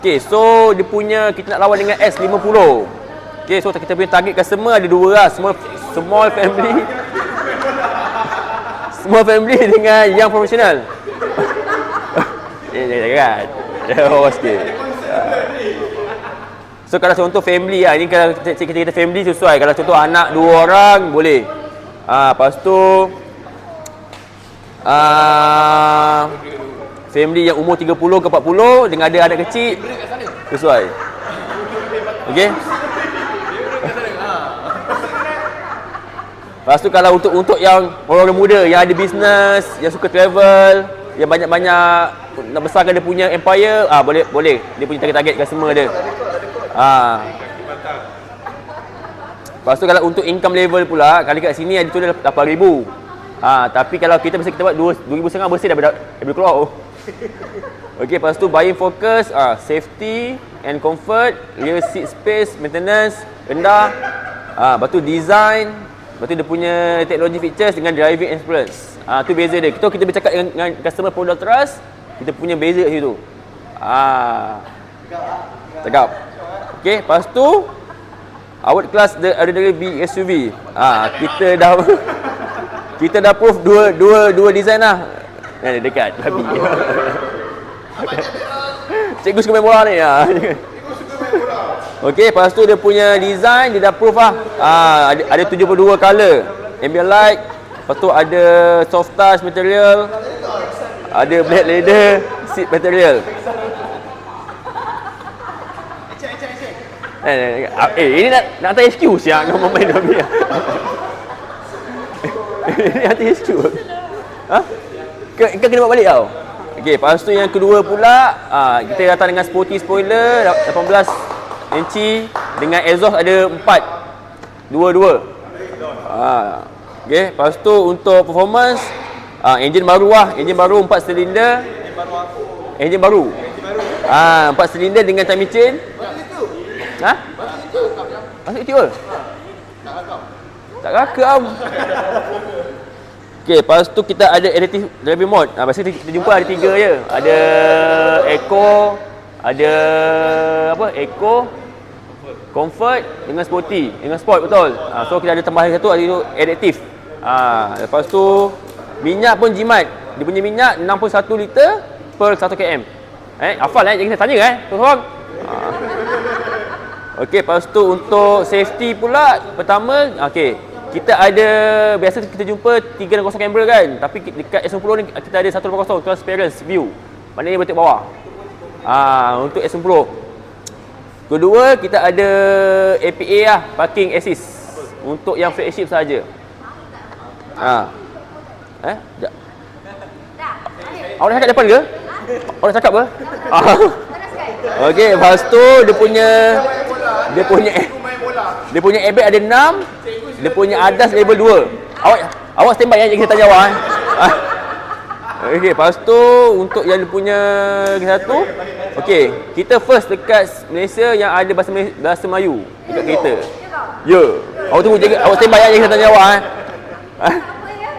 Okay, so dia punya kita nak lawan dengan S50. Okay, so kita punya target customer ada dua lah. Small family. Small family dengan yang profesional. Jangan. Oh, sikit. So kalau contoh family lah, ni kalau kita family sesuai. Kalau contoh anak 2 orang boleh. Lepas tu family yang umur 30 ke 40 dengan ada anak kecil sesuai. Okey. Lepas tu kalau untuk yang orang muda yang ada bisnes, yang suka travel, yang banyak-banyak nak besarkan dia punya empire, boleh. Dia punya target customer dia. Lepas tu kalau untuk income level pula, kali kat sini ada tulis 8,000. Tapi kalau kita mesti kita buat 2,500 bersih dah keluar. Okey, lepas tu buying focus, safety and comfort, rear seat space, maintenance rendah. Lepas tu design, lepas tu dia punya technology features dengan driving experience. Tu beza dia. Kita bercakap dengan customer product trust, kita punya beza kat situ. Cakap. Okey, lepas tu award class the big SUV. Kita dah proof dua design lah. Dekat babi. Cikgu suka main bola ni. Okey, lepas tu dia punya design dia dah proof lah. Ada 72 color. Ambient light. Lepas tu ada soft touch material. Ada black leather seat material. Ini nak hantar HQ siang kau main babi. Ini hantar HQ. Kau kena buat balik tau. Okey, lepas tu yang kedua pula, kita datang dengan sporty spoiler 18 inci dengan exhaust ada 4. Dua. Okey, lepas tu untuk performance, enjin baru lah. Enjin baru 4 silinder. Enjin baru. 4 silinder dengan timing chain. Masuk itu ke? Tak rakam. Okey, lepas tu kita ada adaptive driving mode. Biasa kita jumpa ada 3 je. Ada Eco, ada Eco, Comfort dengan Sporty, dengan Sport betul. So kita ada tambahan satu iaitu adaptive. Lepas tu minyak pun jimat. Dia punya minyak 61 liter per 1 km. Hafal jangan kita tanya seorang. Okey, lepas tu untuk safety pula, pertama, okey, kita ada, biasa kita jumpa 360 kamera kan, tapi dekat S10 ni kita ada 180 transparent view. Maknanya bertengok bawah. Untuk S10. Kedua, kita ada APA lah, parking assist. Untuk yang flagship saja. Sekejap. Awak dah cakap depan ke? Awak dah cakap ke? Okey, lepas tu dia punya airbag ada 6. Dia punya ADAS level 2. Awak standby ya, kita tanya awak. Okey, lepas tu untuk yang dia punya satu. Okey, kita first dekat Malaysia yang ada bahasa Melayu dekat kereta. Ya. Awak tunggu jaga, awak standby ya, kita tanya awak.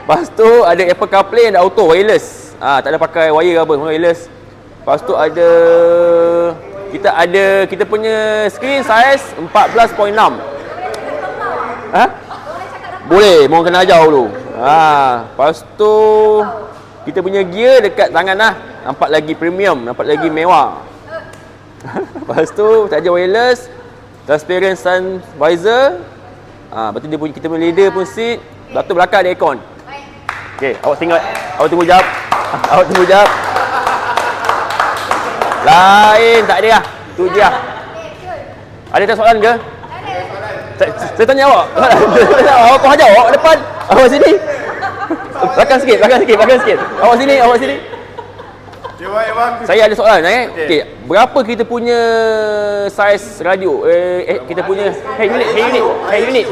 Lepas tu ada Apple CarPlay dan auto wireless. Tak ada pakai wire ke apa, wireless. Lepas tu kita punya screen size 14.6. Boleh, mohon kena ajar dulu. Lepas tu kita punya gear dekat tangan lah. Nampak lagi premium, nampak lagi mewah. Lepas tu charger wireless, transparent sun visor. Lepas tu kita punya leather pun seat. Lepas tu belakang ada aircon. Okey, awak tunggu jap. Awak tunggu jap. Lain tak ada lah. Tu je lah. Ada soalan ke? Saya tanya awak. Awak kau hajar awak depan. Awak sini. Belakang sikit. Awak sini. Saya ada soalan Okey, berapa kita punya saiz radio? Kita punya head unit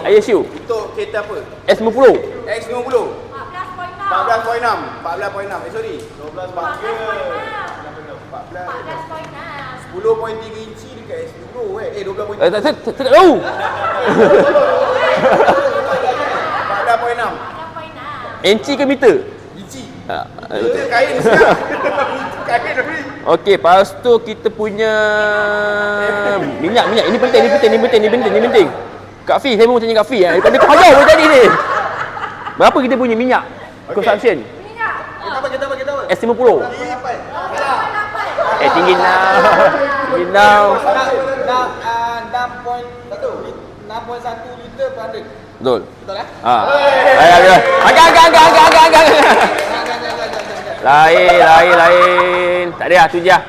ISU. Untuk kereta apa? S50. X50. 14.6. Sorry. 10.3 inci dekat S10 12.3. Saya tak tahu. 14.6. Inci ke meter? Inci. Meter kain sekarang. Kain dah beli. Okey, lepas tu kita punya minyak. Ini penting. Kak Fi, saya mau tanya Kak Fi. Daripada kau hajar pun tadi ni. Berapa kita punya minyak consumption? Kita apa? S50. Lipat. Tinggi now. 6.1 liter per 100. Betul. Betul lah? Agak. Lain. Tak ada lah, tu je lah.